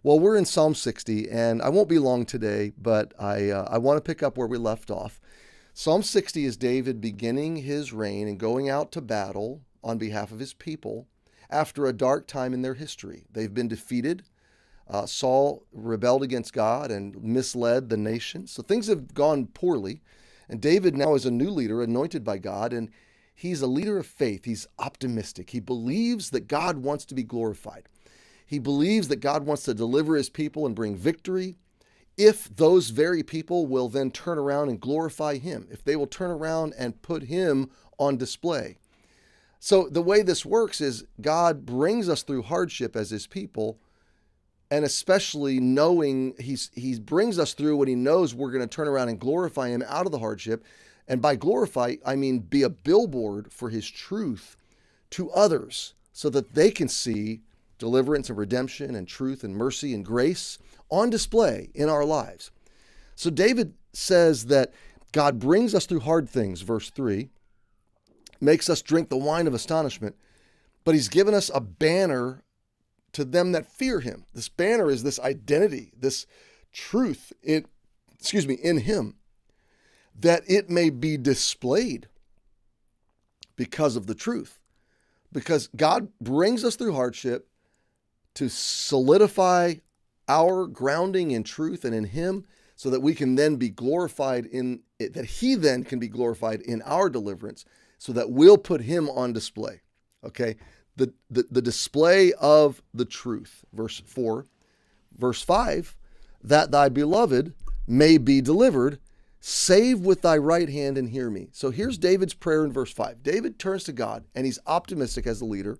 Well, we're in Psalm 60, and I won't be long today, but I want to pick up where we left off. Psalm 60 is David beginning his reign and going out to battle on behalf of his people after a dark time in their history. They've been defeated. Saul rebelled against God and misled the nation. So things have gone poorly. And David now is a new leader anointed by God, and he's a leader of faith. He's optimistic. He believes that God wants to be glorified. He believes that God wants to deliver his people and bring victory if those very people will then turn around and glorify him, if they will turn around and put him on display. So the way this works is God brings us through hardship as his people, and especially knowing he brings us through when he knows we're going to turn around and glorify him out of the hardship. And by glorify, I mean be a billboard for his truth to others so that they can see deliverance and redemption and truth and mercy and grace on display in our lives. So David says that God brings us through hard things, verse 3, makes us drink the wine of astonishment, but he's given us a banner to them that fear him. This banner is this identity, this truth in him, that it may be displayed because of the truth. Because God brings us through hardship to solidify our grounding in truth and in him so that we can then be glorified in it, that he then can be glorified in our deliverance so that we'll put him on display. Okay? The display of the truth. Verse 4. Verse 5, that thy beloved may be delivered, save with thy right hand and hear me. So here's David's prayer in verse 5. David turns to God and he's optimistic as a leader.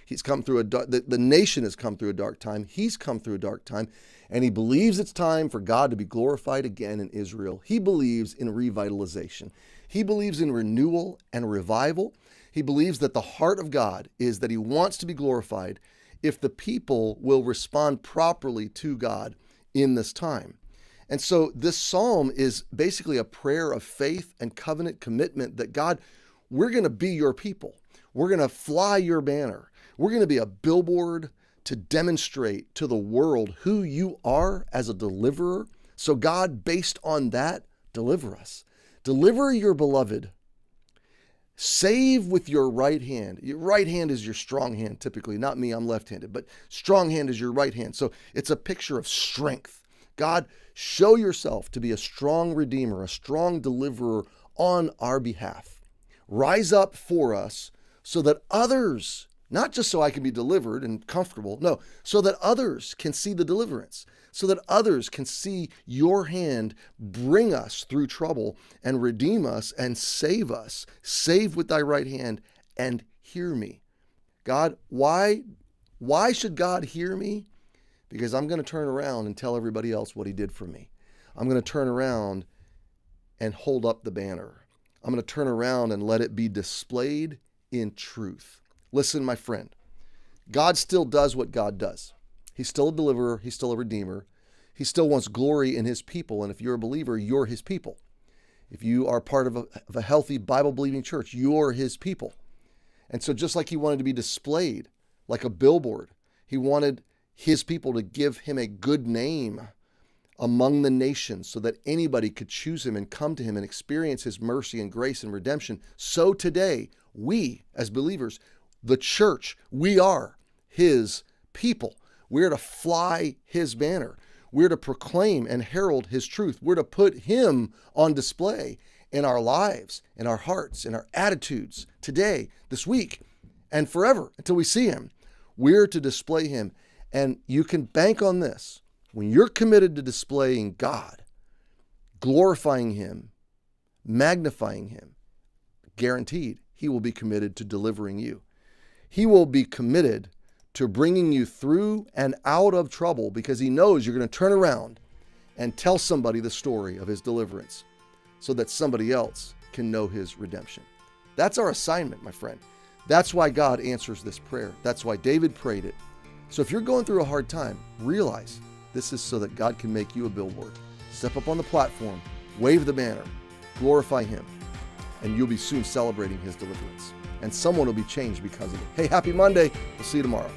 He's come through the nation has come through a dark time. He's come through a dark time, and he believes it's time for God to be glorified again in Israel. He believes in revitalization. He believes in renewal and revival. He believes that the heart of God is that he wants to be glorified if the people will respond properly to God in this time. And so this psalm is basically a prayer of faith and covenant commitment that God, we're going to be your people. We're going to fly your banner. We're going to be a billboard to demonstrate to the world who you are as a deliverer. So God, based on that, deliver us. Deliver your beloved. Save with your right hand. Your right hand is your strong hand, typically. Not me, I'm left-handed, but strong hand is your right hand. So it's a picture of strength. God, show yourself to be a strong redeemer, a strong deliverer on our behalf. Rise up for us so that others, not just so I can be delivered and comfortable, no, so that others can see the deliverance, so that others can see your hand bring us through trouble and redeem us and save us. Save with thy right hand and hear me. God, why should God hear me? Because I'm going to turn around and tell everybody else what he did for me. I'm going to turn around and hold up the banner. I'm going to turn around and let it be displayed in truth. Listen, my friend, God still does what God does. He's still a deliverer. He's still a redeemer. He still wants glory in his people. And if you're a believer, you're his people. If you are part of a healthy Bible-believing church, you're his people. And so just like he wanted to be displayed like a billboard, he wanted his people to give him a good name among the nations so that anybody could choose him and come to him and experience his mercy and grace and redemption. So today, we as believers, the church, we are his people. We're to fly his banner. We're to proclaim and herald his truth. We're to put him on display in our lives, in our hearts, in our attitudes today, this week, and forever until we see him. We're to display him. And you can bank on this. When you're committed to displaying God, glorifying him, magnifying him, guaranteed, he will be committed to delivering you. He will be committed to bringing you through and out of trouble because he knows you're going to turn around and tell somebody the story of his deliverance so that somebody else can know his redemption. That's our assignment, my friend. That's why God answers this prayer. That's why David prayed it. So if you're going through a hard time, realize this is so that God can make you a billboard. Step up on the platform, wave the banner, glorify him, and you'll be soon celebrating his deliverance. And someone will be changed because of it. Hey, happy Monday. We'll see you tomorrow.